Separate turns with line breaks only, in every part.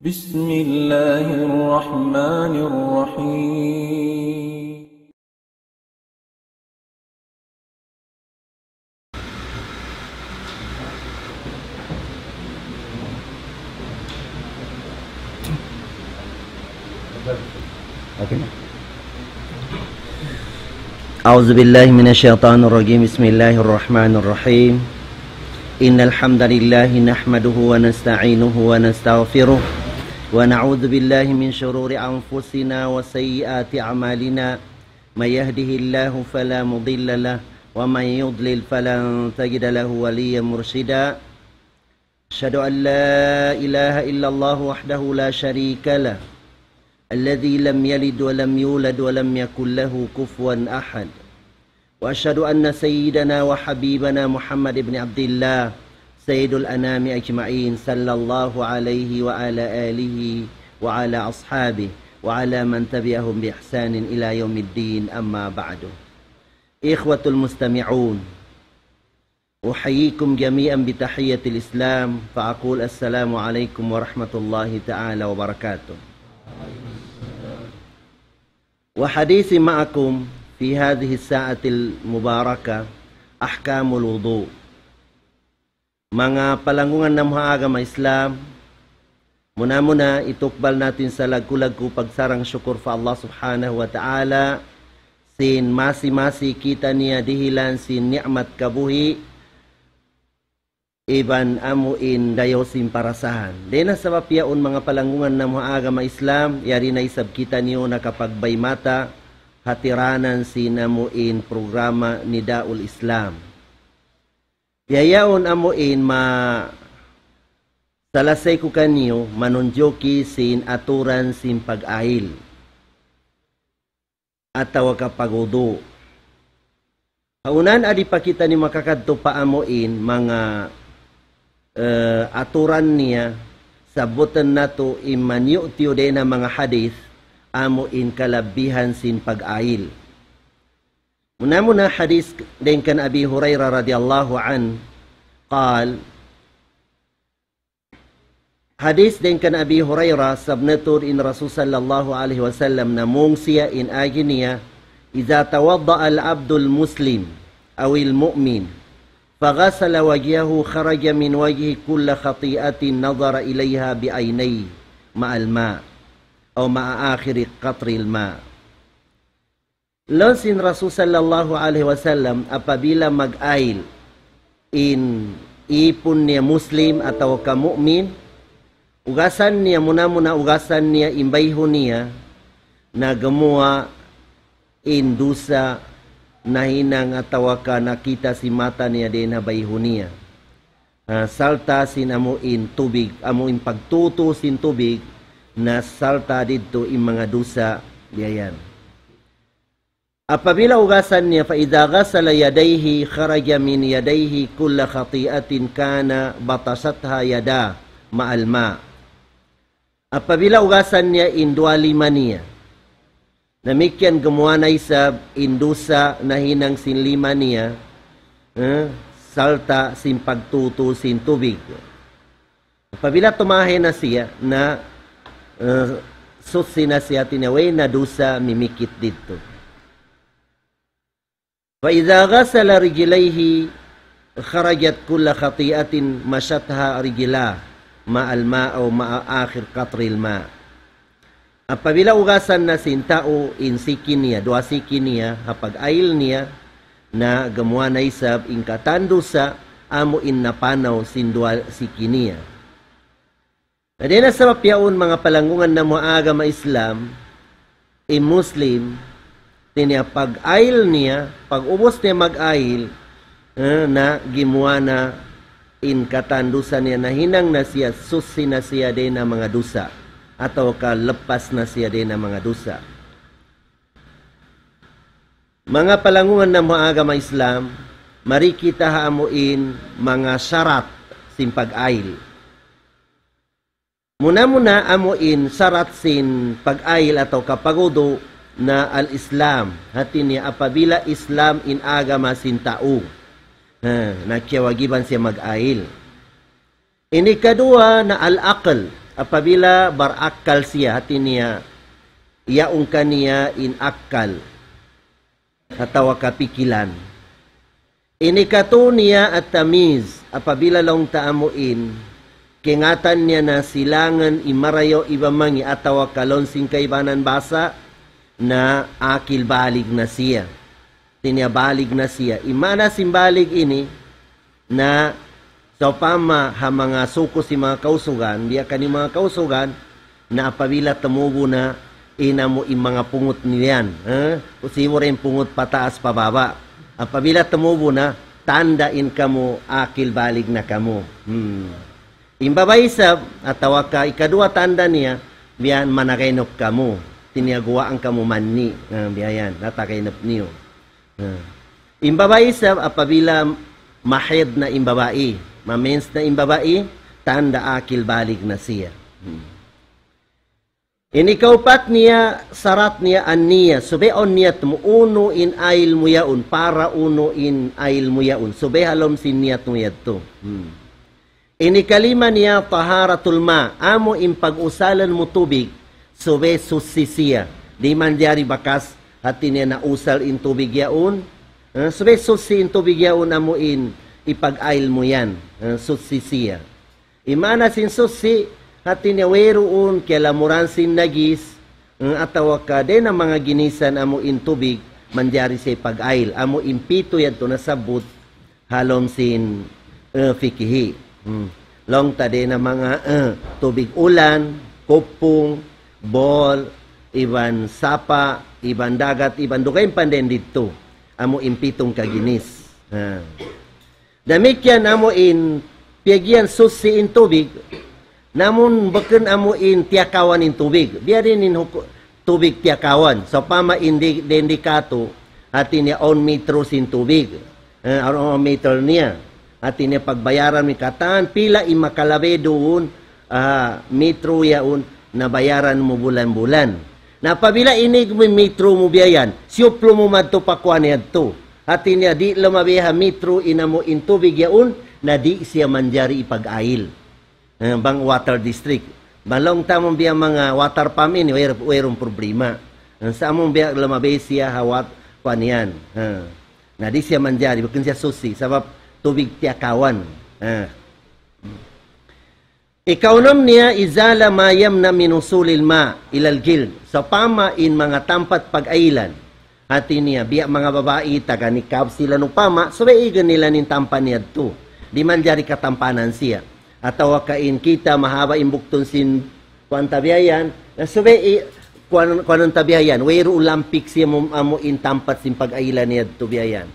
بسم الله الرحمن الرحيم.
أعوذ بالله من الشيطان الرجيم. بسم الله الرحمن الرحيم. إن الحمد لله نحمده ونستعينه ونستغفره ونعوذ بالله من شرور أنفسنا وسيئات أعمالنا. من يهده الله فلا مضل له ومن يضلل فلن تجد له وليا مرشدا. أشهد أن لا إله إلا الله وحده لا شريك له الذي لم يلد ولم يولد ولم يكن له كفوا أحد. وأشهد أن سيدنا وحبيبنا محمد بن عبد الله سيد الأنام أجمعين صلى الله عليه وعلى آله وعلى أصحابه وعلى من تبعهم بإحسان إلى يوم الدين. أما بعد، إخوة المستمعون، أحييكم جميعا بتحية الإسلام، فأقول السلام عليكم ورحمة الله تعالى وبركاته. وحديثي معكم في هذه الساعة المباركة أحكام الوضوء. Mga palanggungan ng mga agama Islam, muna itukbal natin sa lagku-lagku pagsarang syukur fa Allah subhanahu wa ta'ala sin masi-masi kita niya dihilan sin ni'mat kabuhi iban amuin dayo sin parasahan. Dena sa papiaon mga palanggungan ng mga agama Islam, yari na isab kita niyo nakapagbay mata hatiranan sin amuin programa ni Daul Islam. Yayaon amuin salasay ko kanyo manunjoki sin aturan sin pag-ahil at tawa kapagudo. Haunan adi pa kita ni makakadto pa amuin mga aturan niya sabutan nato imanyo tiyo na mga hadith amuin kalabihan sin pag-ahil. Muna hadis din kan Abi Hurairah radhiyallahu an qal, hadis din kan Abi Hurairah sabnatur in Rasul sallallahu alaihi wasallam namung siya in aginiya idza tawadda al-abdul muslim aw al-mu'min faghasala wajhahu kharaja min wajhi kull khati'atin nadhara ilayha bi aynayhi ma'al ma' aw ma'a akhir qatri al-ma'. Lonsin Rasul sallallahu alaihi wasallam apabila mag-ail in ipon niya muslim atau ka mu'min, ugasan niya muna ugasan niya imbayho niya na gumawa in dusa na hinang atawa ka nakita si mata niya din na bayho niya. Salta sin amuin tubig, amuin pagtuto sin tubig na salta dito in mga dusa diyan. Apabila ugasan niya, فَإِذَا غَسَلَ يَدَيْهِ خَرَجَ مِنْ يَدَيْهِ كُلَّ خَطِيئَةٍ كَانَ بَطَشَتْهَا يَدَا مَعَ الْمَاءِ. Apabila ugasan niya, indwalima niya. Namikyan gamuanay sa indusa na hinang sinlima niya, salta sin pagtuto sin tubig. Apabila tumahe na siya, na susi na siya tinaway na dusa mimikit dito. فإذا غسل رجليه خرجت كل خطيئة مشتها رجلاه مع الماء أو مع آخر قطر الماء. Apabila ugasan na sin tao in sikin niya, dua sikin niya, hapag-ail niya na gamuan na isab in katando sa amo in napanaw sin dua sikin niya. Nadena sa mapyaon mga palanggungan na mga agama Islam, in Muslim, niya pag-ail niya, pag-ubos niya mag-ail, na gimuha na in katandusan niya na hinang na siya, susi na siya din na mga dusa, atau kalepas na siya din na mga dusa. Mga palangungan ng mga agama Islam, mari kita haamuin mga syarat sin pag-ail. Muna amuin syarat sin pag-ail atau kapagudo na al-Islam, hati niya apabila Islam in agama sin tao, na kiyawagiban siya mag-ail. Ini kedua na al-aql, apabila barakal siya, hati niya, iyaong kaniya inakal, atau kapikilan. Inikato niya at tamiz, apabila long taamuin, kingatan niya na silangan imarayo ibamangi atau kalon sing kaibanan basa na akil balig na siya. Tiniabalig na siya. Imana simbalig ini na sa pama ha mga suko si mga kausugan, biya kani mga kausugan na apabila tumubo na ina mo mga pungot niyan. Kusimo rin pungot pataas pababa. Apabila tumubo na, tandain kamo akil balig na kamo. Imbabaisab, atawa ka, ikadua tanda niya, biyan manakainop kamo. Tiniagawa ang kamo manni. Biyan, natakainop niyo. Imbabaisab, apabila mahid na imbabai, mamens na imbabai, tanda akil balig na siya. Inikaupat niya, sarat niya, an niya, subeon niya tumuuno in ail mo yaon, para uno in ail mo yaon. Sube halom sin niya tumuyad to. Inikalima niya, taharatul ma, amo in pag-usalan mo tubig, sube susisiya. Di man diari bakas, hati niya na usal in tubig yaon. Sube susi in tubig yaon, amo in ipag-ail mo yan, susisiya. Imana sin susi, hati niya weroon, kialamuran sin nagis, atawa ka, din ang mga ginisan amo in tubig, mandiari sa pag-ail. Amo impito yan to nasabot, halom sin fikihi. Long tade na mga tubig ulan, kupong, bol, iban sapa, iban dagat, iban dugay panden dito. Amo impitong kaginis. Damikyan amo in piyagyan susi in tubig, namun baken amo in tiakawan in tubig. Biarin in tubig tiakawan. So pama indikato hati niya on metro sin tubig. On meter niya. Hati niya pagbayaran mi katan pila imakalabe doon metro yaon na bayaran mo bulan-bulan. Na pabila inig mo metro mo biyayan, siyuplo mo madto pakwan yadto. Hati niya di lamabeha metro inamo in tubig yaon na di siya manjari ipag-ail. Bang water district. Balong tamong biya mga water pump ini, mayroong problema. Sa among biya lamabe siya hawat panian. Na di siya manjari, bukan siya susi, sabab tubig tiakawan. Ikaw niya, izala mayam na minusulil ma ilal gild. Sa pama in mga tampat pag-ailan. Hati niya, biya mga babae, taga nikab sila no pama, so igan nila nin tampan niya to. Di man jari katampanan siya. Atawa kain kita mahaba imbukton sin kuan tabiayan, sube kuan tabiayan, wero ulampik siya mo amo in tampat sin pag-ailan niya to biayan.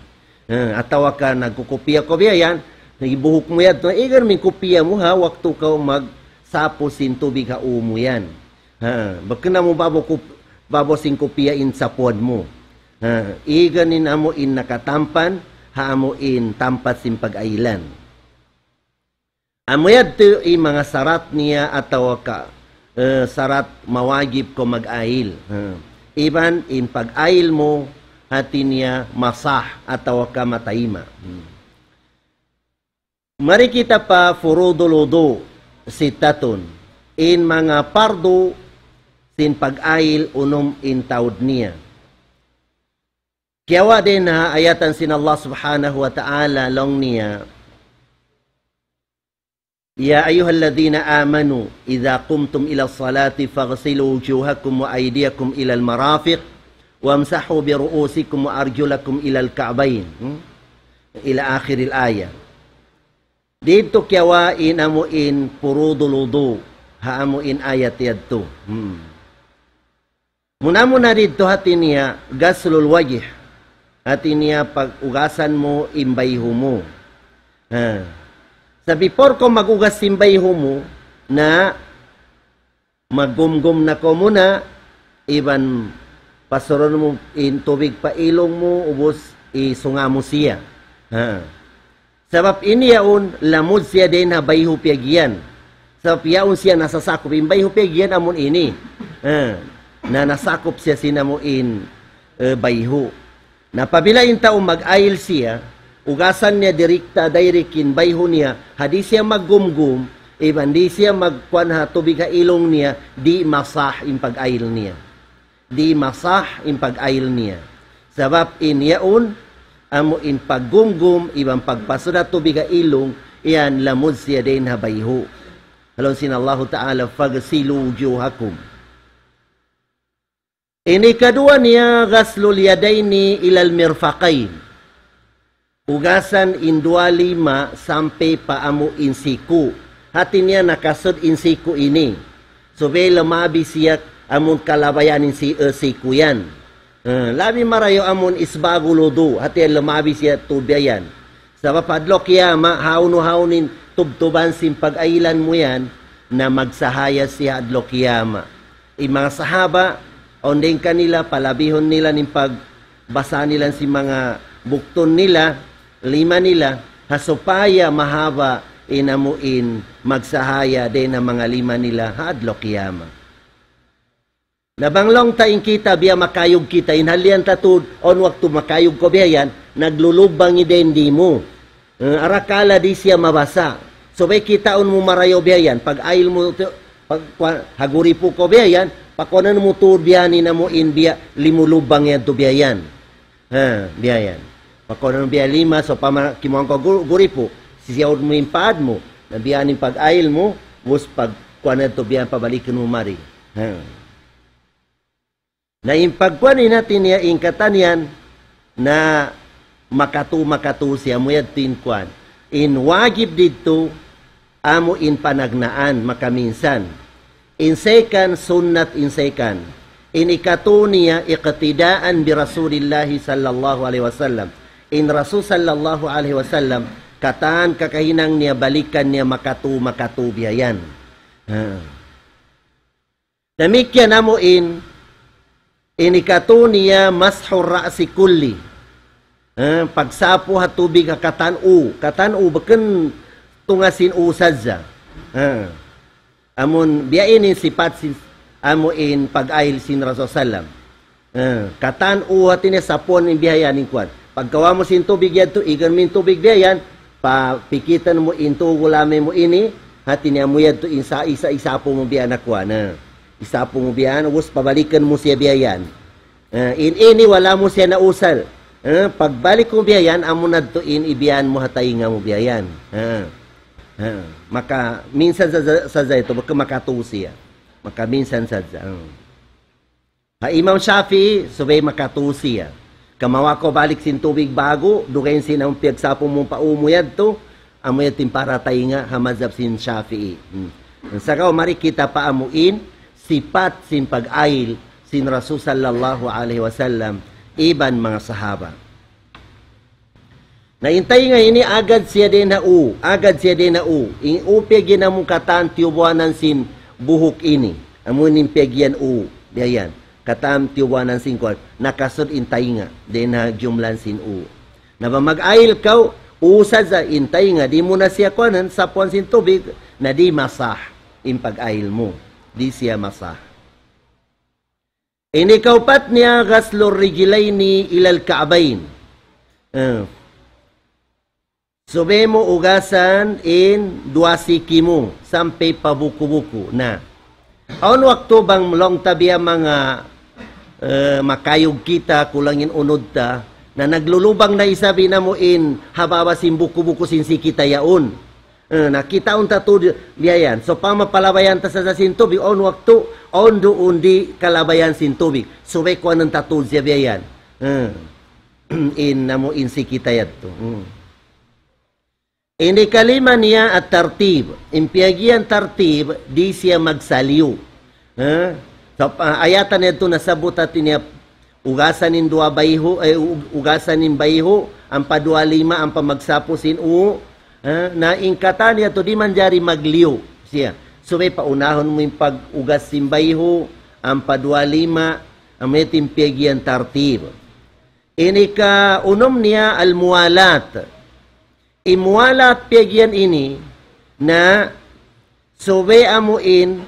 Atawa ka nagkukupiya ko biayan, nagibuhok mo yan, igan min kupiya mo ha, waktu ka magsapo sin tubig ha umo yan. Baka na mo babo sin kupiya in sapod mo. Igan nin amo in nakatampan, ha amo in tampat sin pag-ailan. Amoyad to mga sarat niya atawa ka, sarat mawagib ko mag-ail. Iban in pag-ail mo, hati niya masah atawa ka matayima. Mari kita pa furuduludo sitatun in mga pardo sin pag-ail unom in taud niya. Kiyawa din na ayatan sin Allah subhanahu wa ta'ala long niya, Ya ayyuhalladhina amanu idza qumtum ila salati faghsilu wujuhakum wa aydiyakum ila al-marafiq wamsahu bi ru'usikum wa arjulakum ila al-ka'bayn. Ila akhir al-aya. Dito kiyawain amuin purudul wudu, haamuin ayat yadto. Muna dito hati niya gaslul wajh. Hati niya pag-ugasan mo imbayho mo. Sa before ko mag-ugas imbayho mo na maggumgum na ko muna, iban pasuron mo in tubig pa ilong mo, ubos isunga mo siya. Sabab ini yaon, lamod siya din na bayho piyagyan. Sabab yaon siya nasasakop, in bayho piyagyan amon ini. Na nasakop siya sinamuin bayho. Na pabilain tao mag-ail siya, ugasan niya direkta, directin bayho niya, hadi siya maggumgum, Iban di siya magkuan ha tubig ka ilong niya, di masah in pag-ail niya. Di masah in pag-ail niya. Sabab in yaon, amo in paggumgum, ibang pagpasura tubig ka ilong, iyan lamod siya din habayho. Halon sinallahu ta'ala, fagsilu wujuhakum. Ini kedua niya, ghaslul yadaini ilal mirfaqain. Ugasan in 25 sampai paamo in siku. Hati niya nakasod in siku ini. So, lamabi siya amon kalabayan in siku yan. Labi marayo amon isbaguludu. Hati lamabi siya tubiyan. Sa papadlok yama, hauno-haunin tubtuban sin pag-ailan mo yan na magsahaya siya adlok yama. Mga sahaba, ondeng kanila, palabihon nila ng pagbasa nila si mga bukton nila, 5 nila, hasupaya mahaba inamuin magsahaya din ang mga 5 nila hadlok yama. Nabanglong taing kita biya makayog kita inhalian tatud on waktu makayog ko biyan naglulubang din di mo. Arakala di siya mabasa. So bay kita on mo marayo biyan pag ail mo pag haguri po ko biyan pakonan mo tur biyani na mo in biya limulubang yan to biyan. Biyan. Pakonan biya 5 so pamakimuan ko guri po. Sisiyaw mo yung paad mo, nabiyanin pag-ail mo, mus pag-kuan na ito, biyan pabalikin mo mari. Na yung pagkuanin natin niya, yung katanian, na makatu siya, mo yan tinkuan. In wagib dito, amo in panagnaan, makaminsan. In second, sunnat in second. In ikatu niya, iqtidaan bi Rasulillahi sallallahu alaihi wasallam. In Rasul sallallahu alaihi wasallam, kataan kakahinang niya balikan niya makatu biyayan. Damikyan amo in ikatu niya mashur ra'si kulli. Pagsapo ha tubig katanu baken tungasin usadza. Amon biyainin sipat sin amo in pag-ail sin Rasul sallam. Katanu hatine sapon in biyayan in kwan. Pagkawa mo sin tubig yadto igan min tubig biyayan papikitan mo into gulame mo ini hati niya mo yan to isa po mo biyan akwa na isa po mo biyan ubos pabalikan mo siya biyan ini wala mo siya nausal pagbalik mo biyan amo na to in ibiyan mo hatay nga mo biyan maka minsan sa ito baka makatu siya maka minsan sa Imam Shafi'i subay makatu siya kamawa ko balik sin tubig bago, dukain sin ang piyagsapo mong paumuyad to, amuyad tin para tayo nga hamazab sin Shafi'i. Sakaw marikita pa amuin, sipat sin pag-ail sin Rasul sallallahu alaihi wasallam, iban mga sahaba. Naintay nga ini agad siya din na In upeg yun among katan tiyubuanan sin buhok ini. Amunin pegyan diyan. Katam tiwanan sin kwal nakasod intay nga din na jumlan sin na ba mag-ail kaw usad sa intay nga di mo na siya kwanan sa puan sin tubig na di masah in pag-ail mo di siya masah ini kaupat niya ghaslur rijlaini ilal ka'bayn sobe mo ugasan in dua siki mo sampai pabuku-buku na aun waktu bang long tabiya mga makayog kita, kulangin unod ta, na naglulubang na isabi na mo in hababa sin buku-buku sin si kita yaon. Nakita on tatud biyayan. So pamapalabayan ta sa sin tubig, on waktu, on doon di kalabayan sin tubig. So may kuha ng tatud siya biyayan. In na mo in si kita yato. Ini kalima niya at tartib. Impiagian tartib, di siya magsaliw. So, ayatan nito nasabot atin niya ugasan in dua bayho ugasan in bayho ang padua 5 ang pamagsapusin na ingkatan niya to di man jari magliw siya so may paunahon mo yung pag-ugas sin bayho ang padua 5 ang may timpegyan tartib ini ka unom niya almuwalat imuwalat pegyan ini na sobe amuin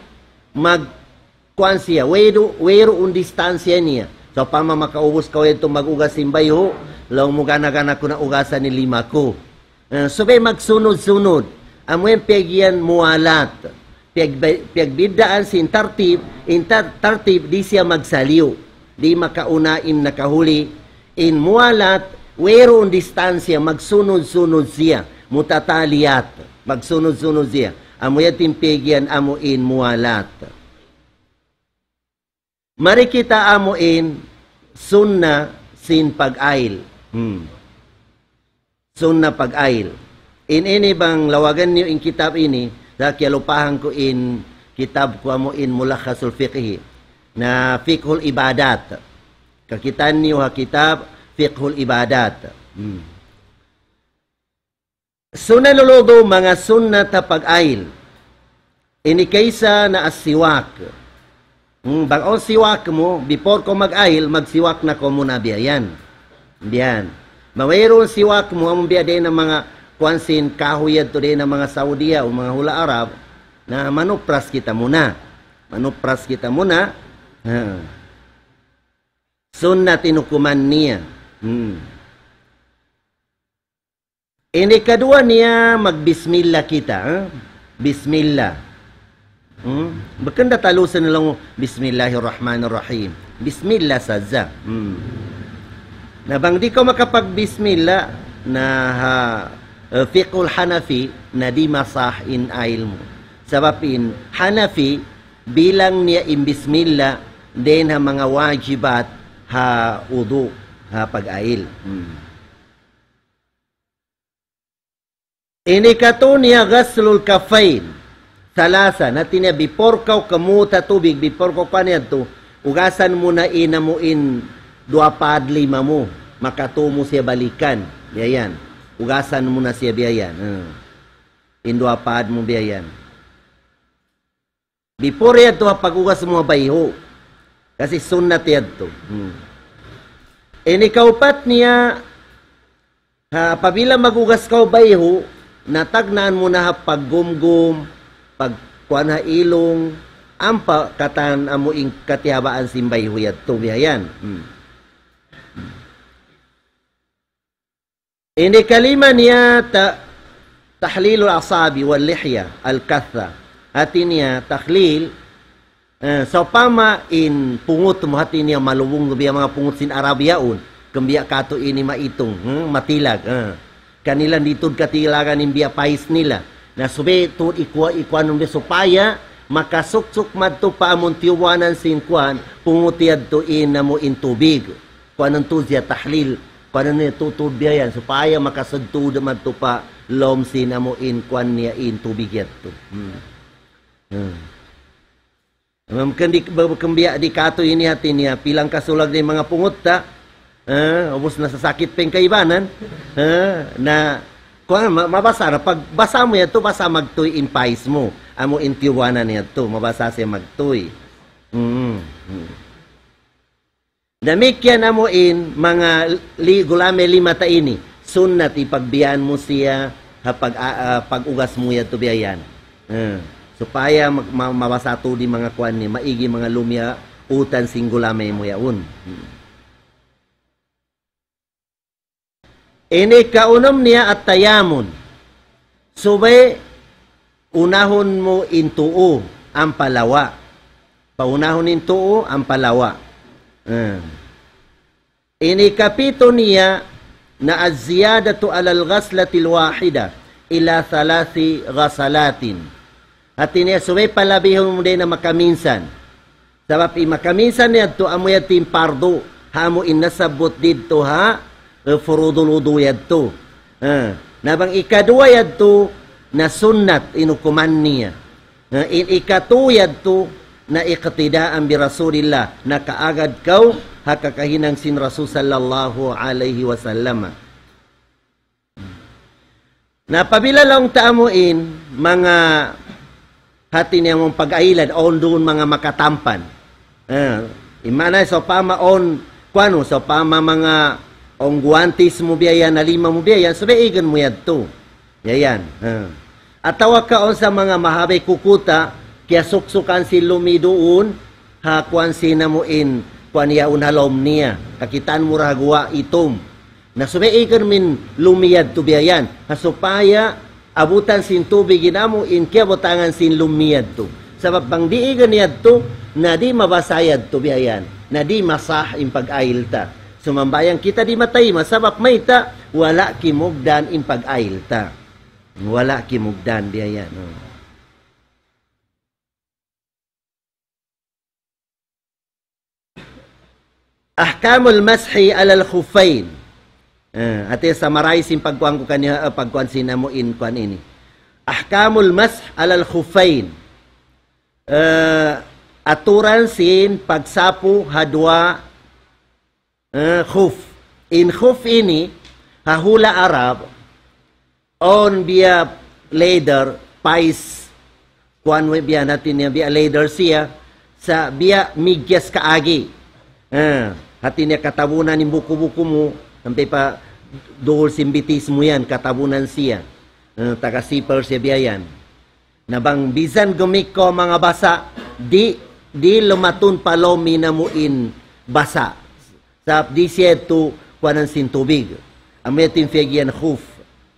kuan siya, wero un distansya niya. So, pama makaubos ka ito mag-ugas simbay ho, lang mo gana-gana ko na ugasan ni 5 ko. So, magsunod-sunod. amoy pegyan mualat. Piagbidaan sin tartib, tartib di siya magsaliw. Di makaunaim nakahuli. In mualat, wero distansya, magsunod-sunod siya. Mutataliyat, magsunod-sunod siya. Amoy timpegyan amuin mualat. Mari kita amuin sunna sin pag-ail. Sunna pag-ail. Ini bang lawagan niyo in kitab ini, sa kialupahan ko in kitab ko mo in Mulakhasul Fiqhi na Fiqhul Ibadat. Kakitan niyo ha kitab Fiqhul Ibadat. Sunna luludo mga sunna ta pag-ail. Ini kaysa na asiwak. Bang siwak mo, before ko mag-ail, magsiwak na ko muna biyan. Biyan. Mayroon siwak mo, among biya din ng mga kwansin kahuyad to din ng mga Saudiya o mga hula Arab na manupras kita muna. Manupras kita muna. Sunna tinukuman niya. Ini kedua niya magbismillah kita. Bismillah. Bakanda talusan lang Bismillahirrahmanirrahim. Bismillah saja. Na bang di ko makapag-bismillah na fiqhul Hanafi na di masah in ail mo. Sabab in Hanafi bilang niya in bismillah din ha mga wajibat ha udu ha pag-ail. Ini kato niya ghaslul kafain. Salasa natin niya before ka kamuta tubig before ko kanya to ugasan mo na inamuin 2/5 mo, makatumo siya balikan. Biyayan. Ugasan mo na siya biyayan. In 2/5 mo biyayan. Before yan to, pag-ugas mo bayho. Kasi sunnat yan to. Inikaupat niya, pabila mag-ugas ka bayho, natagnaan mo na paggumgum, pagkuan ha ilong, ampa katan amuing katihabaan simbay huyat to biyayan. Ini kalima niya tahlilul asabi wal lihya al-katha. Hati niya tahlil so pama in pungut mo hati niya malubong biya mga pungut sin Arabiaun. Kembiya kato ini maitong matilag. Kanilang ditod katilagan in biya pais nila. Na sube to ikwa nung supaya makasuksuk madto pa amon tiwanan sin kwan pungutiad to in mo in tubig. Kwan ang tuzya tahlil. Paano niya tutod biyayan supaya makasadto naman to pa lom sin mo in kwan niya in tubig yato. Kembiya di kato ini hati niya pilang kasulag ni mga punguta. Ubos na sasakit peng kaibanan. Na kung mabasa na, pag basa mo yan to, basa magtoy in pais mo. Amo in tiwanan niya to, mabasa siya magtoy. Damikyan amo in mga gulame limata ini. Sunnat ipagbiyan mo siya pag-ugas mo yan to biyayan. Supaya mabasa to di mga kwan ni, maigi mga lumya utan sing gulame mo yaun. Ini kaunom niya at tayamun. Subay, unahon mo intuo ang palawa. Paunahon intuo ang palawa. Ini kapito niya na az-ziyadatu alal ghaslatil wahida ila 3 ghasalatin. At niya, subay palabihon mo din na makaminsan. Sabab makaminsan niya to amuyatin pardo. Hamo inasabot dito ha. Furuduludu yadto. Nabang ikadua yadto na sunnat inukuman niya. In ikatu yadto na iqtidaan bi Rasulillah na kaagad kaw hakakahinang sin Rasul sallallahu alaihi wasallam. Napabila lang taamuin mga hati niya mong pag-ailan on doon mga makatampan. Imana so pama on kwano so pama mga ang guantis mo biya na 5 mo biya so baigan mo yadto. Yayan. At tawag ka on sa mga mahabay kukuta kaya suksukan si lumidoon ha kwan sinamuin kwan yaun halom niya. Kakitaan mo rahagwa itom. Na subaigan min lumiyad to biyayan. Ha supaya abutan sin tubig inamo in kaya butangan sin lumiyad to. Sabab bang di ganiyad to, na di mabasayad to biyayan, na di masah in pag-ail ta. Sumambayang kita di matay, masabab may ta, wala kimugdan in pag-ail ta. Wala kimugdan biyayan. Ahkamul mashi alal khuffain. Ate summarize yung pagkuhan ko kanya, pagkuhan sinamuin kuhan ini. Ahkamul mash alal khuffain. Aturan sin pagsapu hadwa khuf. In khuf ini, hahula Arab, on biya leather, pais, kuhan biya natin niya, biya leather siya, sa biya migyas kaagi. Hati niya katabunan yung buku-buku mo, sampai pa dool simbitis mo yan, katabunan siya. Taga-sipper siya biyayan. Nabang bisan gumik ko mga basa, di lumatun palomi na muin basa. Sa di siya to kuanan sin tubig. Ametin fegyan khuf.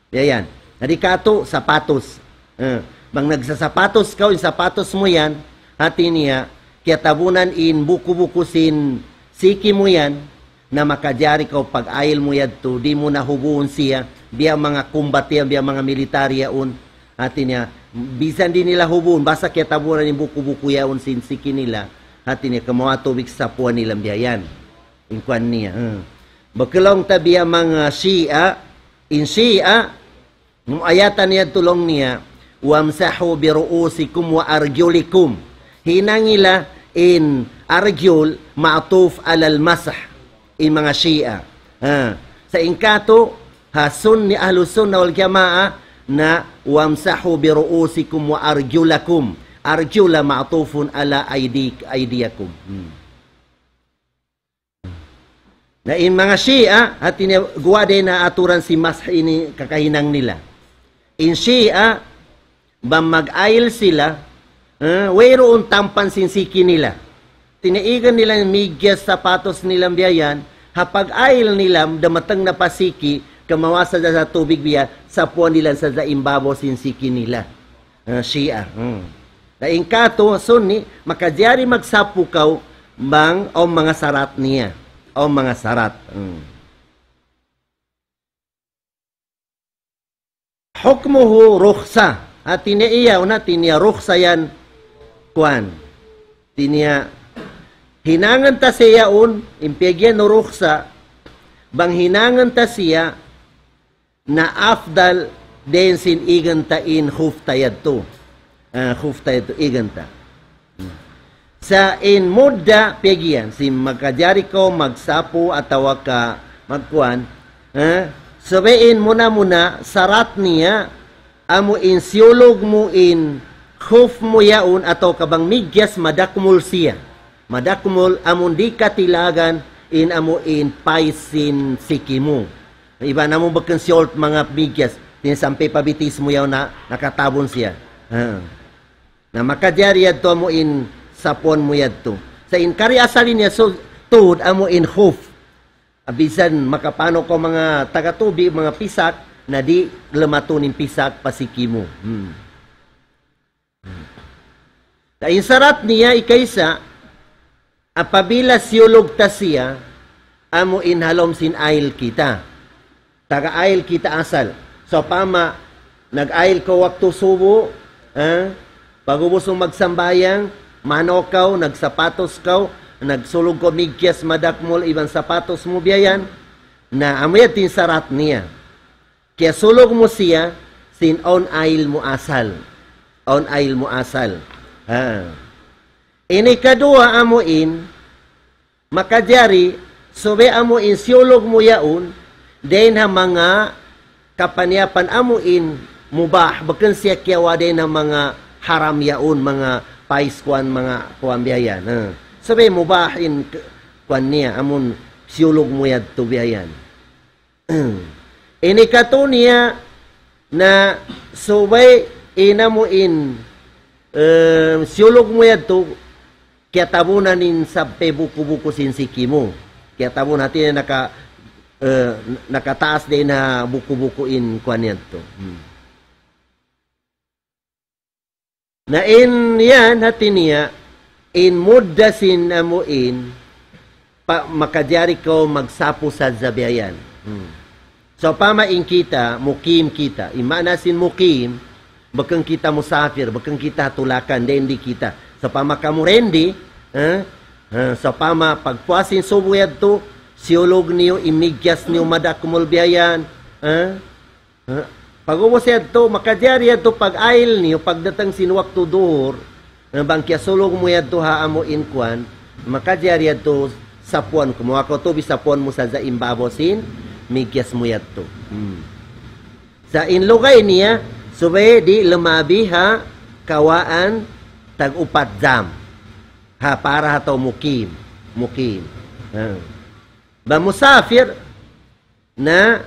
Biyayan. Nadikato, sapatos. Bang nagsasapatos ka, yung sapatos mo yan, hati niya, kaya tabunan in buku-buku sin siki mo yan, na makajari ka pag-ayil mo yadto, di mo nahubuon siya, biya mga kumbatiyan, biya mga militarya un, hati niya, bisan di nila hubuon, basta kaya tabunan yung buku-buku yaon sinsiki nila, hati niya, kamawa tubig sa puwan nilang biyayan. Inkuan niya. Bakalong tabiya mga Shia, in Shia, nung ayatan niya tulong niya, wamsahu biruusikum wa arjulikum. Hinangila in arjul ma'tuf alal masah. In mga Shia. Sa ingkato, hasun ni Ahlus Sunnah wal Jamaa na wamsahu biruusikum wa arjulakum. Arjula ma'tufun ala aydiyakum. Na in mga Shia, at guwa din na aturan si masah ini kakahinang nila. In Shia, ba mag-ayil sila, wayroon tampan sinsiki nila. Tinaigan nila yung migyas sapatos nilang biyayan, hapag-ayil nila, damatang na pasiki, kamawasa sa tubig biya, sa puwan nila sa imbabaw sinsiki nila. Shia. Na ingkato, sunni, makadyari magsapukaw, bang o mga sarat niya. O mga sarat. Hukmuhu rukhsa. At tiniiyaw na, tiniya rukhsa yan, kuan. Tiniya, hinangan ta siya un, impegyan no rukhsa, bang hinangan ta siya, na afdal, den sin iganta in huftayad to. Huftayad to, iganta. Sa in mudda, pegyan, si magkajari ko, magsapo, atawa ka, magkuan, sabihin muna, sarat niya, amo in siyulog mo in khuf mo yaon ato kabang migyas madakmul siya. Madakmul amon di katilagan in amo in paisin siki mo. Iba na mo bakan siyult mga migyas. Tinasampi pabitis mo yaw na nakatabon siya. Na makadyari yad to amo in sapon mo yad to. Sa in kari asalin niya so tuod amo in khuf. Abisan makapano ko mga taga-tubi, mga pisak, na di lematunin pisak pasiki mo. Kain sarat niya ikaysa, apabila siyulog ta siya, amo inhalom sin ail kita. Taga-ail kita asal. So pama, nag-ail ko waktu subo, pagubos mong magsambayang, manokaw, nagsapatos kaw, nagsulog ko migyas madakmol, ibang sapatos mo biyayan, na amuyatin sarat niya. Kaya sulog mo siya, sin on ail mo asal. On ail mo asal. Ini kadua amuin, makajari, sobe amuin siulog mo yaun, din ha mga kapanyapan amuin, mubah, bakan siya kiyawa din ha mga haram yaun, mga paiskuan, mga kuambiyayan. Sobe mubahin kuan niya, amun siulog mo yad tubiyayan. Ini kato niya na subay inamuin siyulog mo yan to kaya tabunan in sa buku-buku sinsiki mo. Kaya tabunan natin nakataas din na buku-buku in kuan yan to. Na in yan hatiniya in muddasin amuin makadiyari ko magsapo sa zabiayan. So pamain kita, mukim kita. Imanasin mukim, bakang kita musafir, bakang kita tulakan, hindi kita. So pamakamurendi, so pama pagpuasin subuyad to, siulog niyo, imigyas niyo madakumul biyayan. Pag-ubos yan to, makadiyari yan to, pag-ail niyo, pagdatang sinuwak to duhur, bangkya sulog mo yan to haamo inkwan, makadiyari yan to sa puwan. Kumuha ko to, bisapuan mo sa zaimbabosin, migyas mo yan to. Sa inlugay niya, subay di lumabi ha, kawaan, tag-upat jam. Ha, para hataw mukim. Mukim. Ba musafir, na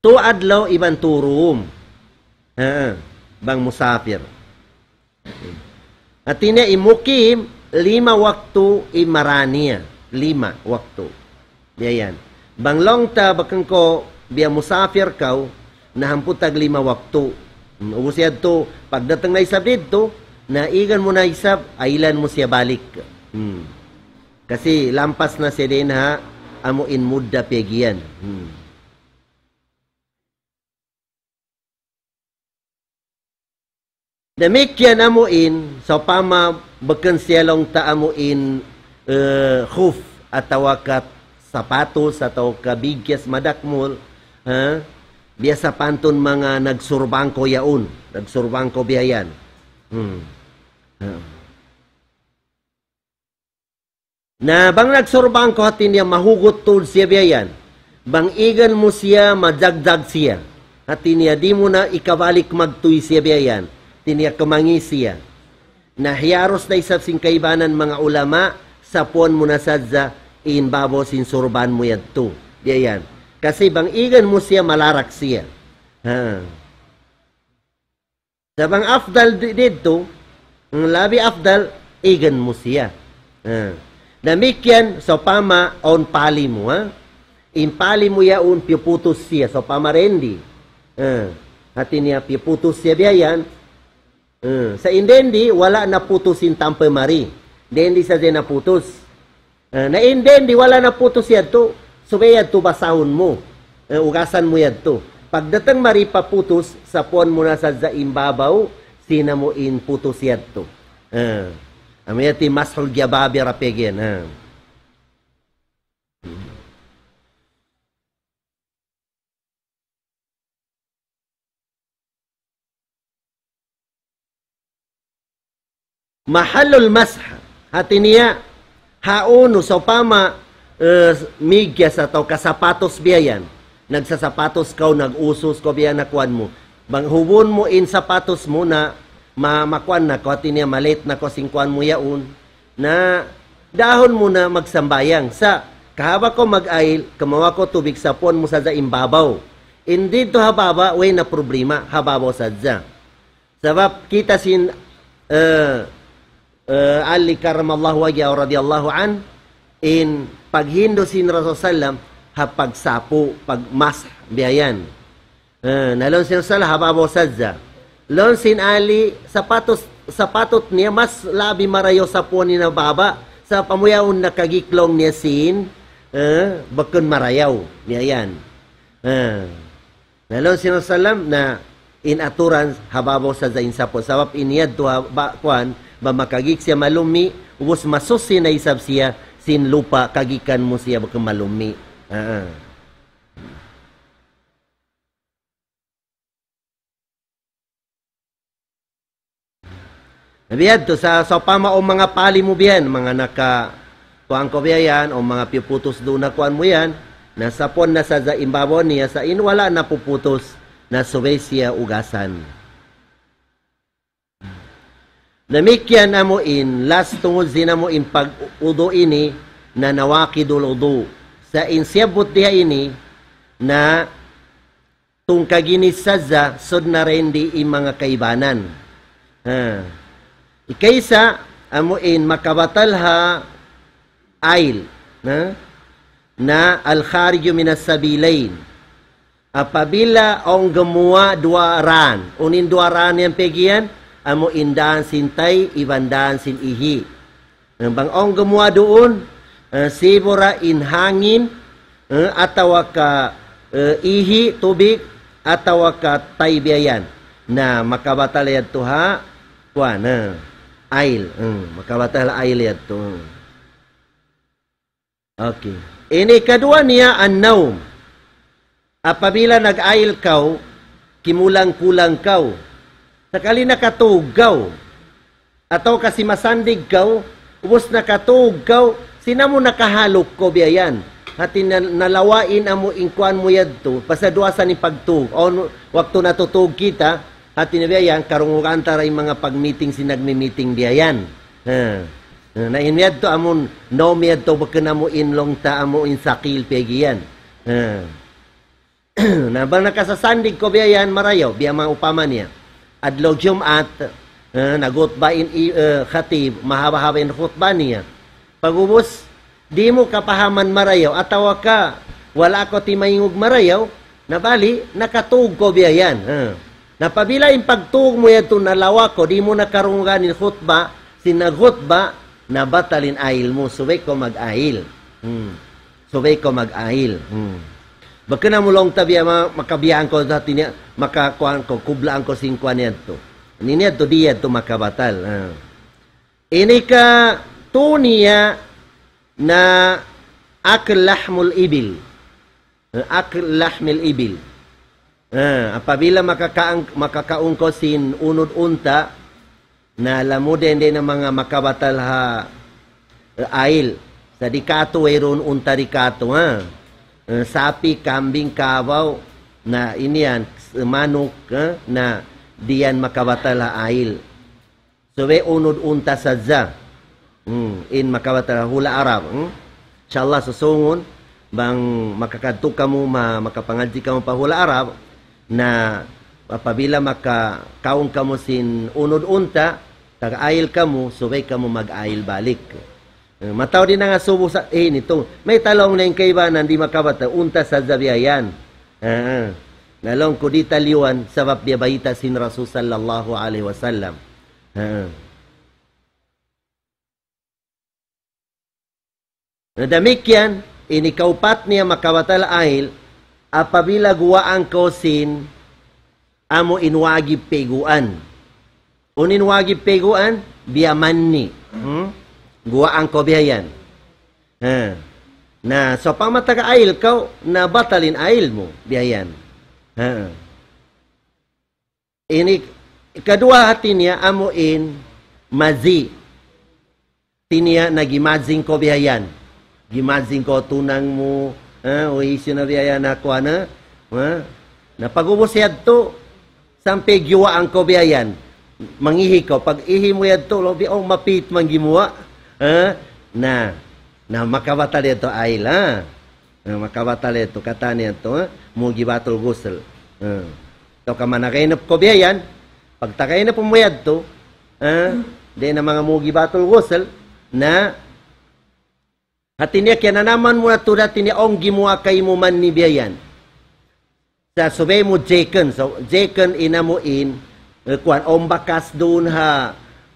tuadlaw iban turum. Bang musafir. At ina imukim 5 waktu imaraniya. 5 waktu. Diyan. Bang long ta bakang ko biya musafir kaw nahamputag 5 waktu. Ubos yan to pagdatang na isab dito na igan mo na isab ailan mo siya balik. Kasi lampas na siya din ha amo in mudda pegian. Damikyan amuin, so pama bakan siyalong ta amuin khuf atau kat sapatos atau kabigyas madakmul, biasa pantun mga nagsurbangko yaun, nagsurbangko biyayan. Na bang nagsurbangko hatin niya mahugot tul siya biyayan, bang igan mo siya madagdag siya, hatin niya di mo na ikabalik magtuy siya biyayan. Tiniya kamangisiya. Nahiyaros na isap sing kaibanan mga ulama, sapuan mo na sadza, inbabo sin surban mo yan to. Diyan. Kasi bang igan mo siya, malarak siya. Sa bang afdal dito, ang labi afdal, igan mo siya. Namikyan, so pama, on pali mo, impali mo yaun, piputos siya. So pama rendi. Hati niya, piputos siya biyayan, sa indendi, wala na putusin tampe mari. Dendi sa din na putus. Na indendi, wala na putus yan to. Subay yan to basahon mo. Ugasan mo yan to. Pagdatang mari paputus, sapuan mo na sa zaimbabaw, sina mo in putus yan to. Amayati mashol gyababi rapegyan. Mahalul masha. Hati niya, hauno sa pama migyas atau kasapatos biyayan. Nagsasapatos kaw, nag-usos ko biyan nakuan mo. Bang hubon mo in sapatos mo na makuan na ko, hati niya malit na ko singkuan mo yaun, na dahon mo na magsambayang. Sa kahaba ko mag-ail, kamawa ko tubig sapon mo sa zaimbabaw. Hindi to hababa, way na problema, hababaw sadza. Sabab kita sin Ali karamallahu wajah radhiyallahu an in paghindo sin Rasulullah hapag sapo pag mas biyayan nalon sin Rasulullah hababaw sadza lon sin Ali sapatot niya mas labi marayo sapo ni na baba sa pamuyaon nakagiklong niya sin bakun marayaw biyayan nalon sin Rasulullah na in aturan hababaw sadza in sapo sabab iniyad to kuan ba makagik siya malumi, ubos masusin na isab siya, sin lupa, kagikan mo siya baka malumi. Nabiyad to, sa pama o mga pali mo biyan, mga tuang ko biyan, o mga piputos doon na kuan mo yan, nasapon na sa imbabon niya, sa inwala na puputos, na subay siya ugasan. Namikyan amo in, last tungod zina mo in pag-udo ini, na nawakidul udo. Sa insyabot diha ini, na tungkaginis sadza, sod na rin di mga kaibanan. Ikaysa, amo in, makabatal ha, ail, na al-khariju minas sabilain. Apabila ang gumawa duaran, unin duaran yan pegian, amo indahan sintay, ibandahan sin ihi. Bangong gumawa doon, sibura in hangin, ataw ka ihi, tubig, ataw ka taybiyayan, na makabatal yan to ha, ail, makabatal ail yan to. Okay. Ini kedua niya, an-naum. Apabila nag-ail kau, kimulang-kulang kau, sakali nakatugaw, ataw kasi masandig kau, ubos nakatugaw, sina mo nakahalok ko biyayan. Hati nalawain amo ingkuan mo yadto, pasaduasan ni pagtug. O wakto natutug kita, hati na biyayan, karungukan taray mga pag-meeting sinagmi-meeting biyayan. Na inyadto amon, no miyadto baka na mo inlong ta amo insakil pegiyan. Na bang nakasasandig ko biyayan marayaw, biya mga upama niya. Adlaw Jumat, nagutba in khatib, mahaba-haba in khutba niya. Pagubos, di mo kapahaman marayaw, atawa ka, wala ko timayngog marayaw, nabali, nakatug ko biyayan. Napabila yung pagtug mo yan nalawa ko, di mo nakarungan in khutba, sinagutba, nabatalin ail mo, subay ko mag-ail. Subay ko mag-ail. Baka na mulong tabi makabiyan ko dati niya, makakuan ko, kublaan ko singkuan niya to. Niya to diya to makabatal. Ini ka to niya na akl lahmul ibil. Akl lahmul ibil. Apabila makakaung ko sin unod unta, na lamuden din ng mga makabatal ha ail. Sa dikato, mayroon unta dikato ha. Sapi, kambing, kabaw, na iniyan, manok, na diyan makabatal ail. So, we unod unta sadza. In makabatal hula Arab. Inshallah, susungon, bang makakadto ka mo, makapangadji ka mo pa hula Arab, na apabila makakaon ka mo sin unod unta, taga-ail ka mo, subay ka mo mag-ail balik. Mataw din na nga subo sa nito. May talong na yung kaibanan, di makabata, unta sa zabiyayan. Nalong ko di taliwan, sabab biyabayita sin Rasul sallallahu alaihi wasallam. Nadamikyan, inikaupat niya makabatal ail, apabila guwaan ko sin amo inwagib peguan. Unin wagib peguan, biyamanni. Guwaan ko biyayan. Na so pang mataga-ail ka, na batalin ail mo, biyayan. Ini, kadua hati niya, amuin, mazi. Tiniya, nagimazing ko biyayan. Gimazing ko tunang mo, o isyo na biyayan ako, na pag-ubos yadto, sampai giwaan ko biyayan. Mangihi ko, pag ihi mo yadto, mapit man gimuwa. Na makabatal ito ay makabatal ito kata niya ito mugi batul gusel to kamanakainap ko biyayan pag takainap mo yadto di na mga mugi batul gusel na hatinya kaya na naman mo na to dati niya ong gimuha kay mo man ni biyayan sa subay mo jeken so jeken inamuin kuan ombakas doon ha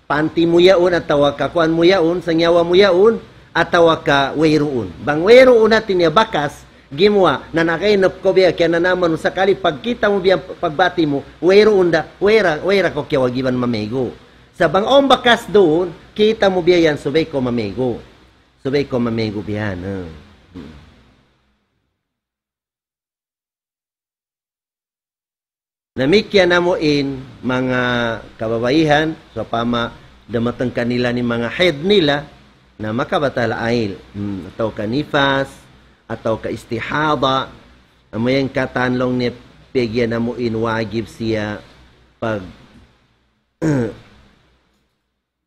panti mo yaon at tawa ka kuan mo yaon, sangyawa mo yaon at tawa ka wayroon. Bang wayroon natin niya bakas, gimwa, na nakainap ko biya, kaya na naman sakali pagkita mo biya pagbati mo, wayroon da, wayra ko kaya wagiban mamego. Sa bang om bakas doon, kita mo biya yan, subay ko mamego. Subay ko mamego biyan. Namikya na mo in mga kababaihan so pama damatang kanila ni mga head nila na makabatal ail atau ka nifas atau ka istihada amayang katanlong ni pegya na mo in wagib siya pag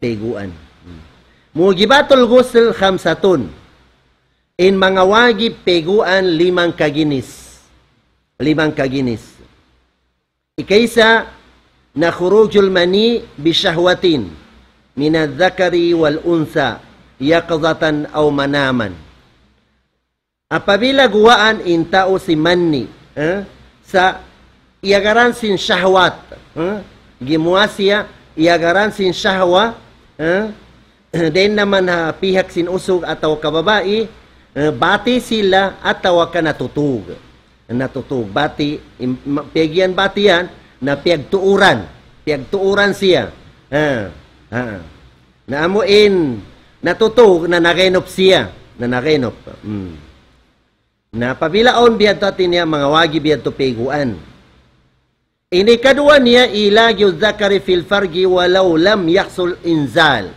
peguan. Mugibatul ghusl khamsatun. In mga wagib peguan 5 kaginis. 5 kaginis. Ikaysa na khurujul mani bishahwatin min adh-dhakari wal unsa yaqdatan aw manaman. Apabila guwaan in tao si mani sa iyagaran sin shahwat gimuwa siya iagaran sin shahwa, then naman pihak sin usog ataw kababae, bati sila ataw ka natutug. Bati, piyagyan batiyan, na piyagtuuran siya. Naamuin, natutug, na narenop siya. Na pabilaon biyad to niya, mga wagi biyad to peguan. Ini kadua niya, ilagyo zakari fil fargi walau lam yaksul inzal.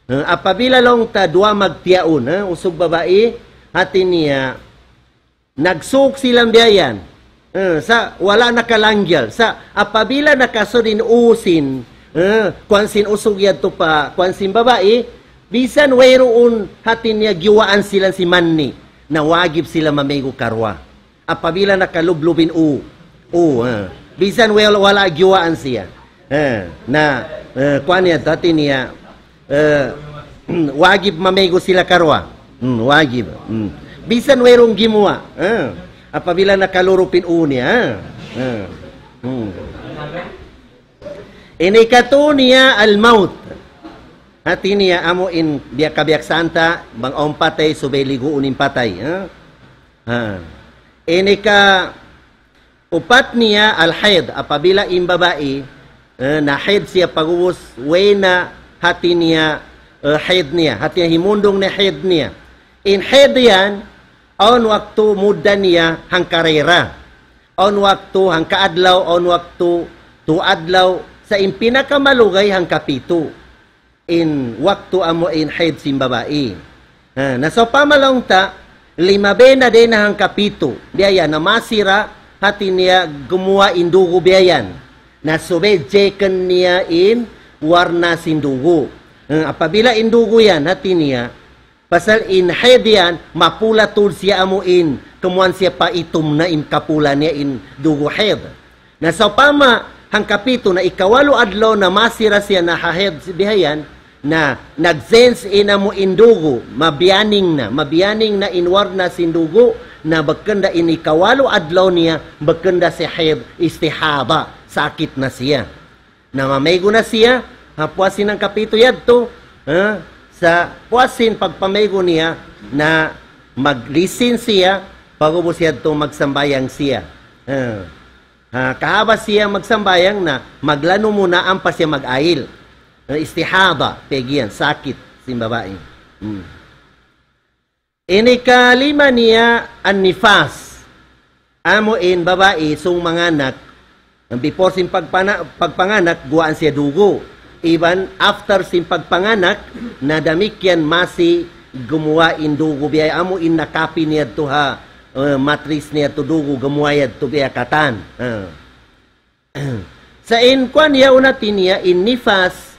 Apabila long ta dua magtiaon, usog babae, hati niya, nagsuk silang biyayan, sa wala nakalangyal, sa apabila nakasudin usin, kwansin usog yan to pa, kwansin babae, bisan wayroon hati niya giwaan silang si manni, na wagib sila mamego karwa. Apabila nakalublubin bisan wala giwaan siya, na kwan niya, hati niya, wagib mamego sila karwa. Wagib. Bisan wayroong gimuwa. Apabila nakalurupin niya. Inikato niya al-maut. Hati niya amo in biya kabiyak santa bang om patay subay ligo unin patay. Inika upat niya al-haid. Apabila in babae na haid siya pagubos wena hati niya haid niya. Hati niya himundong na haid niya. In haid yan, on waktu muda niya hang karera. On waktu hang kaadlaw, on waktu tuadlaw sa impinakamalugay hang kapito. In waktu amo in haid sim babae. Naso pamalong ta, 5 na din hang kapito. Biaya na masira, hati niya gumawa indugo biayan. Nasube jeken niya in warna sindugo. Apabila indugo yan, hati niya, pasal in haid yan, mapula tul siya amuin, kumuan siya pa itum na in kapula niya in dugo haid. Na sa pama, hang kapito na ikawalo adlaw na masira siya na haid bihayan, na nag-sense in amo in dugo, mabiyaning na inwar na sindugo, na bagkanda in ikawalo adlaw niya, bagkanda si haid istihaba, sakit na siya. Na mamego na siya, hapwasin ang kapito yadto, sa puasin pagpamego niya na maglisin siya pagubos siya itong magsambayang siya. Kahaba siya magsambayang na maglano muna ang pa siya mag-ail. Istihaba, pegian, sakit si babae. Inikalima niya ang nifas. Amo in babae sung manganak, before sin pagpanganak, guwaan siya dugo. Even after sin pagpanganak, na damikyan masi gumawa in dugo biya. Amo in nakapi niya to ha, matris niya to dugo, gumawa yad to biya katan. Sa inkwan niya unatin niya, in nifas,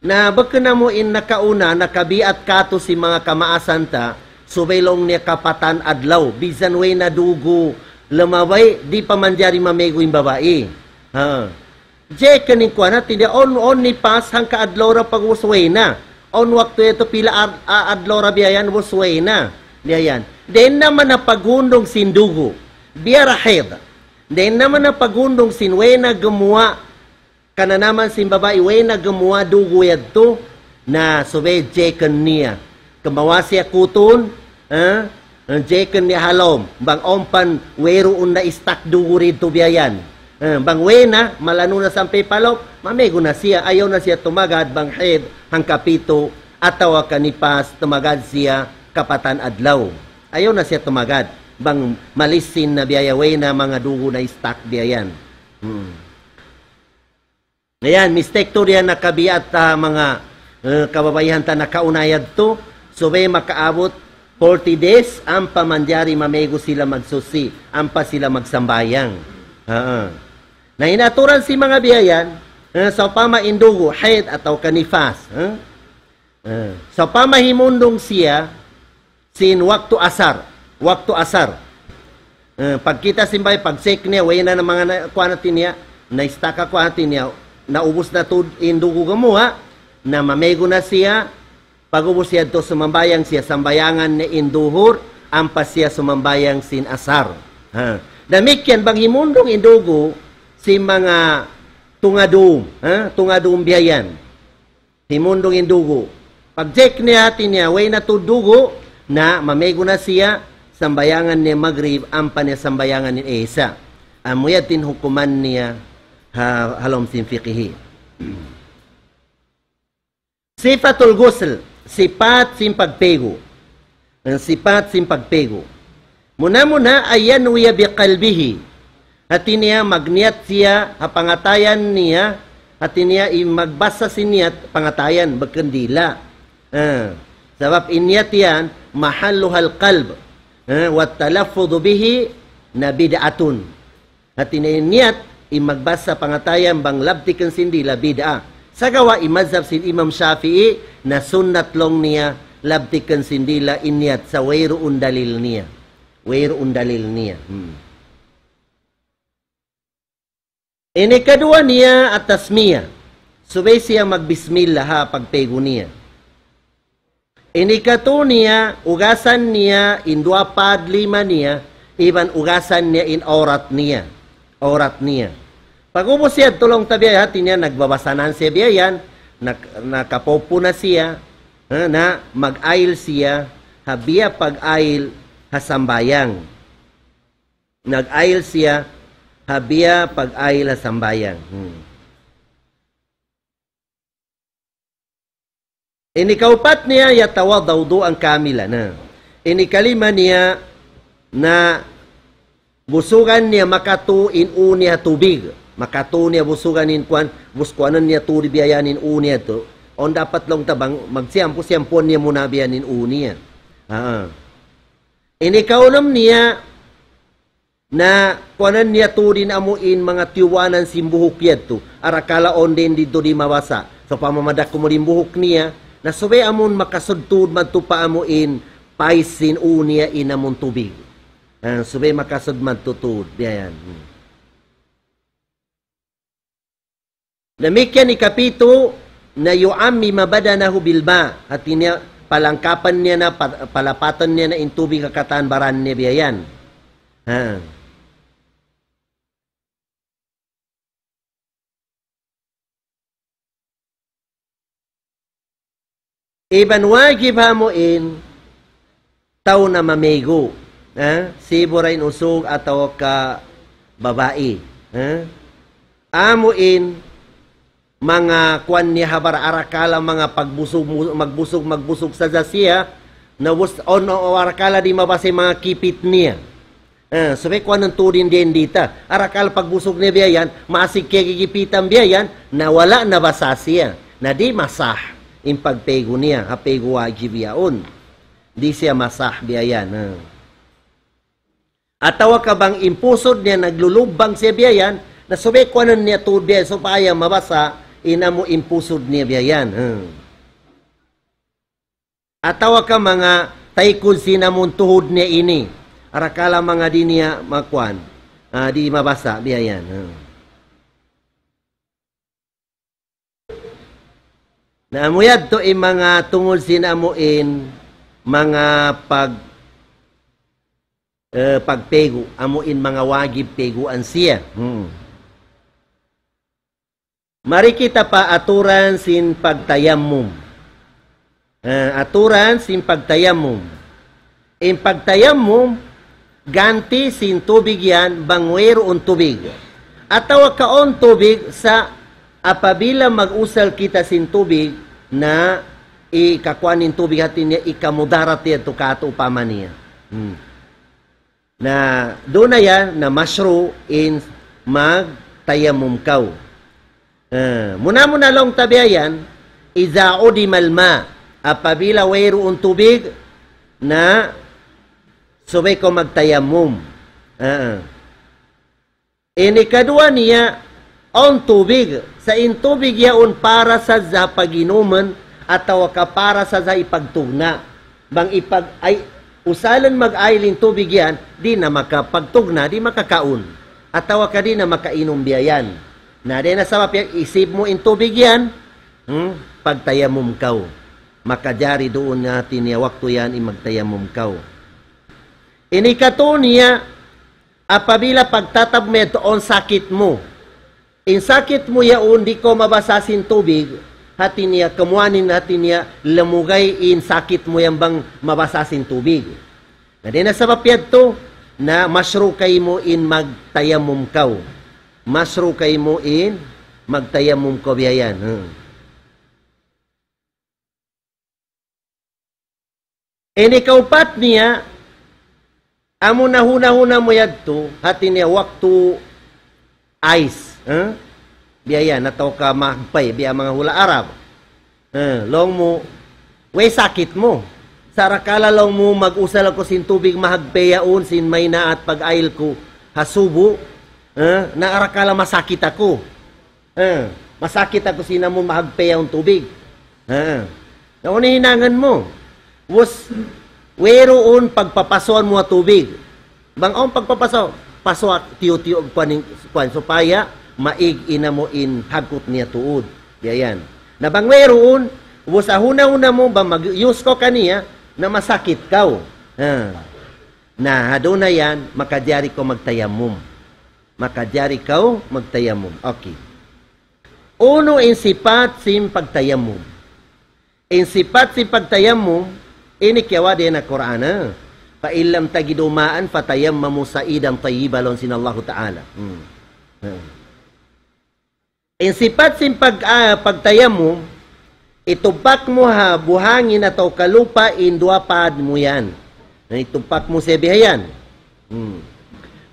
na baka na mo in nakauna, nakabiat kato si mga kamaasanta, subaylong niya kapatan adlaw, bisan way na dugo, lamaway, di pa manjari mamego yung babae. Je kanin kwa na tinda on ni pas hang ka adlaw ra pagwasway na. On waktu ito pila adlaw ra biyayan wasway na. Diyan. Den naman na paghundong sindugo. Biara haid. Den naman na paghundong sinway na gumawa kana naman sin babae way na gumawa dugo yadto na subay je niya. Kamawasi akuton, je niya halom bang ompan wero na istak dugo rito biyayan. Bang wena, malano na sampay palop, mamego na siya, ayaw na siya tumagad, bang haid, hang kapito, atawa kanipas, tumagad siya, kapatan adlaw. Ayaw na siya tumagad, bang malisin na biyaya, wena, mga dugo na istak biyayan. Ayan, mistake to riyan nakabiat mga kababayan ta nakaunayad to, so may makaabot 40 days, ang pamanjari mamego sila magsusi, ang pa sila magsambayang. Na inaturan si mga biyayan sa pamaindugo, haid ataw kanifas. Sa pamahimundong siya sin waktu asar. Pagkita simbay, pagsek niya, way na ng mga kwanatin niya, naistaka kwanatin niya, naubos na to indugo gamuha, na mamego na siya, pagubos siya to sumambayang siya, sambayangan ni induhur, ampas siya sumambayang sin asar. Damikyan bang himundong indugo, si mga tungadum, tungadum biyayan. Himundong indugo. Pag-check niya niya, way na to dugo, na mamego na siya, sambayangan niya Maghrib, ampa niya sambayangan ni Isa. Amuyatin hukuman niya, halom sin fiqhi. Sifatul ghusl, sipat sin pagpego. Ang sipat sin pagpego. Muna-muna ayan wiya biqalbihi. Hati niya magniyat siya, pangatayan niya, hati niya magbasa siniyat, pangatayan, bagkandila. Sabab inyat yan, mahalluhal qalb. Wat talaffudu bihi na bid'atun. Hati niya inyat, magbasa pangatayan, bang labtikan sindila, bid'a. Sa gawa, imazhab sin Imam Shafi'i, na sunnat long niya, labtikan sindila, inyat, sa wayro undalil niya. Wayro undalil niya. Ini kedua niya at tasmiya. Subay siya magbismillah pagpego niya. Ini kato niya, ugasan niya, in 2/5 niya, iban ugasan niya in aurat niya. Aurat niya. Pag-ubos siya, tulong tabiya, hati niya, nagbabasanan siya biyayan, nakapopo na siya, na mag-ail siya, habiya pag-ail hasambayang. Nag-ail siya, habiya pag-ail hasambayang. Ini kaupat niya yatawadaw ang kamila na. Ini kalima niya na busugan niya makatuin uniya tubig. Makatu niya busugan in kuan, buskuanan niya turi biyayanin uniya to. On dapat long tabang magsiampo-siampon niya muna biyanin uniya. Ini kaulam niya na kuanan niya turin amuin mga tiwanan simbuhuk yato. Arakala on din dito di mawasa. So pamamadak kumulimbuhuk niya, na subay amon makasudtud magtupa amuin paisin unia inamon tubig. Subay makasud magtutud. Yan. Namikyan ni kapito na yu'ammi mabadanahu bilba. At niya, palangkapan niya na, palapatan niya na intubig kakataan baran niya biyayan. Iban wajib hamuin tao na mamego. Siburain usog ataw ka babae. Amuin mga kwan niya habar arakala mga magbusog sa siya na arakala di mabase mga kipit niya. Sabi kwan ng turin din dita. Arakala pagbusog niya biyayan, maasig kikipitan biyayan, na wala na basa siya. Na di masah. In pagpego niya, hapego wajib yaon. Di siya masah biyayan. At tawa ka bang impusod niya, naglulubang siya biyayan, na subekwanan niya tuod biyayan, so paaya mabasa, ina mo impusod niya biyayan. At tawa ka mga taykon sinamon tuhod niya ini. Arakala mga di niya makwan, di mabasa biyayan. Naamuyad to mga tungol sinamuin mga pagpego, amuin mga wagib peguan siya. Mari kita pa aturan sin pagtayamum. Aturan sin pagtayamum. In pagtayamum, ganti sin tubig yan, bangwero on tubig. Atawa kaon tubig sa apabila mag-usal kita sin tubig na ikakuanin tubig hatin niya, ikamudarat niya ito kato upama niya. Na doon na yan, na masro in magtayamum kaw. Muna-muna lang tabiayan, izao di malma, apabila wayro un tubig na subay ko magtayamum. Inikadua niya, on tubig, sa intubig yaon para sa paginuman at ka para sa ipagtugna. Bang usalan mag-ailin tubig yan, di na makapagtugna, di makakaon. At ka di na makainom biyayan. Na di na sabab isip mo in tubig yan, pagtayamum kaw. Makajari doon natin niya, waktu yan imagtayamum kaw. Inikato niya, apabila pagtatab mo itoon sakit mo, Insakit mo yaon, di ko mabasasin tubig, hati niya, kamuanin hati niya, lamugay sakit mo yan bang mabasasin tubig. Na din na sa papyad to, na masro kay mo in magtayamum kaw. Masro kay mo in magtayamum ko biyayan. Kaupat niya, amo na huna-huna mo yadto, hati niya, waktu ice. Biaya, nataw ka magpay, biya mga hula Arab. Long mo, way sakit mo. Sarakala long mo, mag-usal ako sin tubig mahagpayaon, sin may na at pag-ail ko, hasubo, naarakala masakit ako. Masakit ako sin mo mahagpayaon tubig. Nauna hinangan mo, was, weroon pagpapasoan mo tubig. Bang pagpapaso, paswak, tiyo-tiyo, kwan, supaya, maig ina mo in hagkot niya tuod. Yayan. Nabang weroon, sa huna-huna mo ba mag-use ko kaniya na masakit kaw. Na hado na yan, makadyari ko magtayamum. Makadyari kaw magtayamum. Okay. Uno, insipat sim pagtayamum. Insipat sim pagtayamum, inikiawa din na Qur'ana. Fa'ilam tagidumaan fatayammamu sa'idan tayyibalon sin Allah Ta'ala. Insipat sin pagtayamum, itupak mo ha, buhangin ataw kalupa, induapad mo yan. Itupak mo siya bihayan.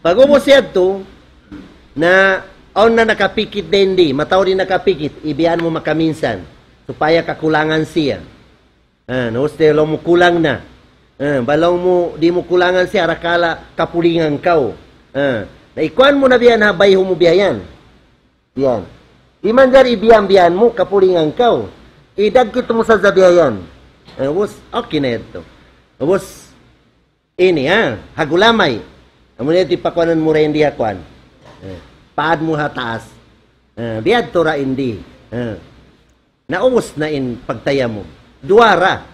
Pag umusiyad to, na on na nakapikit din di, mataw din nakapikit, ibiyan mo makaminsan, supaya kakulangan siya. Uste, mo kulang na. Balaw mo, di mo kulangan siya, arakala kapulingan kau. Naikuan mo na biyan, habay mo biyayan. Yan. Di man dyan ibiyan-biyan mo, kapulingan kau. Idagkit mo sa zabiyayan. Okay na ito. Ini hagulamay. Amo na ito ipakwanan mo rin di akwan. Paad mo hataas. Biyad to ra hindi. Naubos na in pagtaya mo. Duara.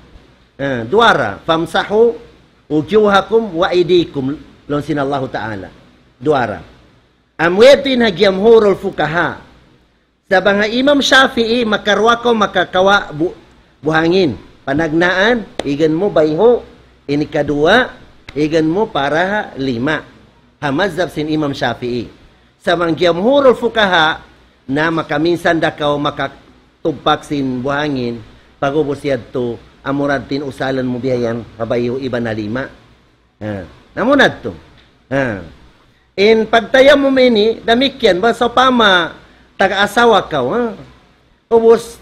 Famsahu ujuhakum wa idikum lon sinallahu ta'ala. Duara. Amwetin hagyamhurul fukaha. Sa mga Imam Shafi'i, makarwa ko makakawa buhangin. Panagnaan, igan mo bayho. Inikadua, igan mo para 5. Hamazab sin Imam Shafi'i. Sa mga gyamhurul fukaha, na makaminsan dakaw makatubpak sin buhangin, pagubos yadto, amurad tin usalan mo biyayan, pabayho iba na 5. Namunad to. In pagtaya mo mini, damikyan, basta pama, taga-asawa ka, ubos,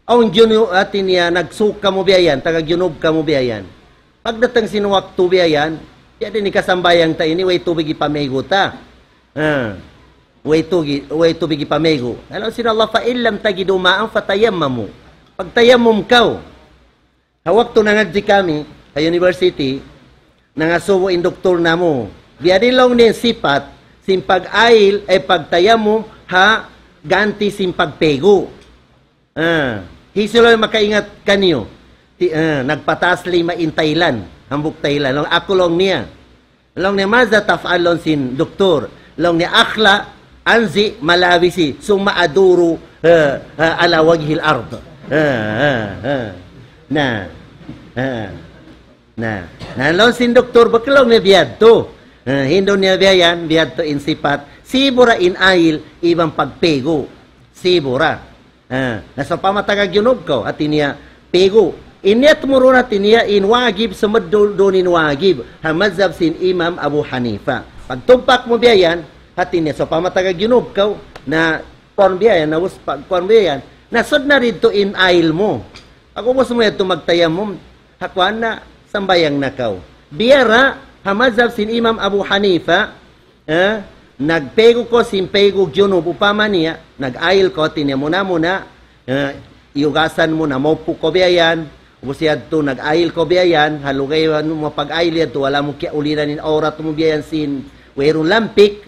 ang gyuno atin niya, nagsuka mo biyayan, taga-gyunob ka mo biyayan. Pagdatang sinuwak to biyayan, yan din ikasambayang ta ini, way tubig ipamego ta. Way tubig ipamego. Alam sila Allah, fa'ilam tagidumaang fatayammamu. Pagtayamum kaw. Hawak to nangadji kami, sa university, nangasubo in doktor na mo. Biyadin lang din sipat, simpag-ail ay pagtayamum, ha, ganti simpagpego. Hisuloy makaingat kanyo. Nagpatas 5 in Thailand. Hambuk Thailand. Long ako long niya. Long niya mazda taf'alon sin doktor. Long niya akhla anzi malawisi sumaaduro ala wajhil ard. Long sin doktor baklong niya biyad to. Hindo niya biyayan, biyad to insipat. Sibura in ail, ibang pagpego. Sibura. Nasa pamatagag yunog ko, at niya, pego. Inyat mo ron at niya, inwagib, sumadol in wagib. Hamazab sin Imam Abu Hanifa. Pagtumpak mo biyayan, at niya, so pamatagag yunog ko, na korn biyayan, korn biyayan, nasod na rin to in ail mo. Ako mo sumuya ito magtayam mo, hakwan na, sambayang nakaw. Biyara, hamazab sin Imam Abu Hanifa, nagpego ko simpego gyunob upama niya, nag-ail ko, tinya mo na, iugasan mo na mopo ko biyayan, ubusiyad to, nag-ail ko biyayan, halugay mo pag-ail yan to, wala mo kya ulinan in orat mo biyayan sin, wayron lampik,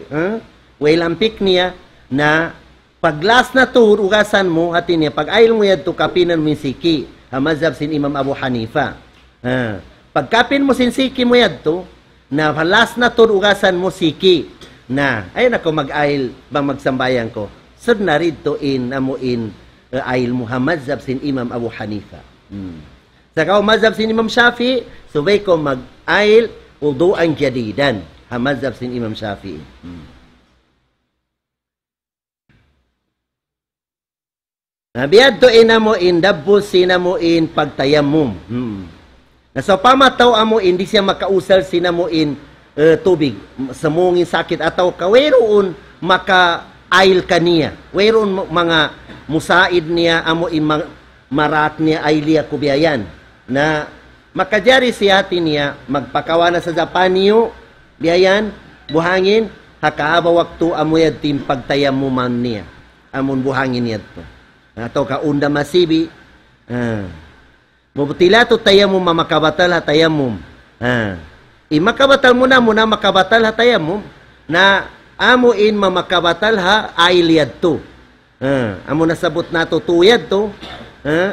way lampik niya, na paglas na to, ugasan mo, at niya, pag-ail mo yan to, kapinan mo yung siki, hamazab sin Imam Abu Hanifa. Pagkapin mo sin siki mo yan to, na halas na to, ugasan mo siki, na, ayun ako mag-ail bang magsambayan ko. Sunna rito amo ayil Muhammad zab sin Imam Abu Hanifa. Sa kao mazhab sin Imam Shafi'i, subay ko mag-ayil wudu'an jadidan. Mazhab sin Imam Shafi'i. Nabiyad to inamo dabos sinamuin pagtayamum. Nasa pamataw amo hindi siya makausal sinamuin tubig. Samungin sakit ataw kaweroon maka-ayil kaniya. Weroon mga musaid niya amo marat niya ay liya kubiyayan. Na makajari siya niya magpakawana sa Japaniyo biyayan buhangin hakaaba waktu amoyad tim pagtayamuman niya. Amon buhangin niya to. Atau kaunda masibi mubutila to tayamum makabatal ha tayamum makabatal muna makabatal ha tayamum na amuin mamakabatal ha ailiad to amo nasabot nato tuyad to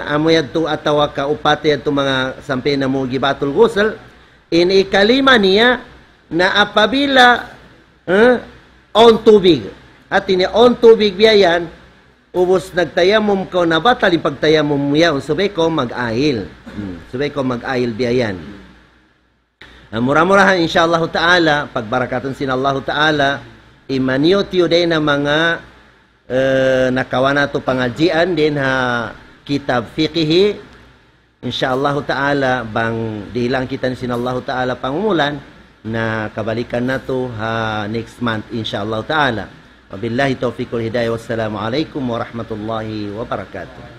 amo yad to atawa ka upati yad to mga sampe na mo gibatul gusel ikalima niya na apabila on tubig at ini on tubig biyayan ubos nagtayamum ko na batal yung pagtayamum mo yan. Subay ko mag-ahil. Subay ko mag-ahil biyayan. Mura-murahan insyaAllah ta'ala, pagbarakatan sin Allah ta'ala, imaniyot yun din na mga nakawa na ito pangajian din ha kitab fiqhi. InsyaAllah ta'ala, bang dilang kita sin Allah ta'ala pangumulan, na kabalikan na ito ha next month insyaAllah ta'ala. Wabillahi taufiq wal hidayah. Wassalamualaikum warahmatullahi wabarakatuh.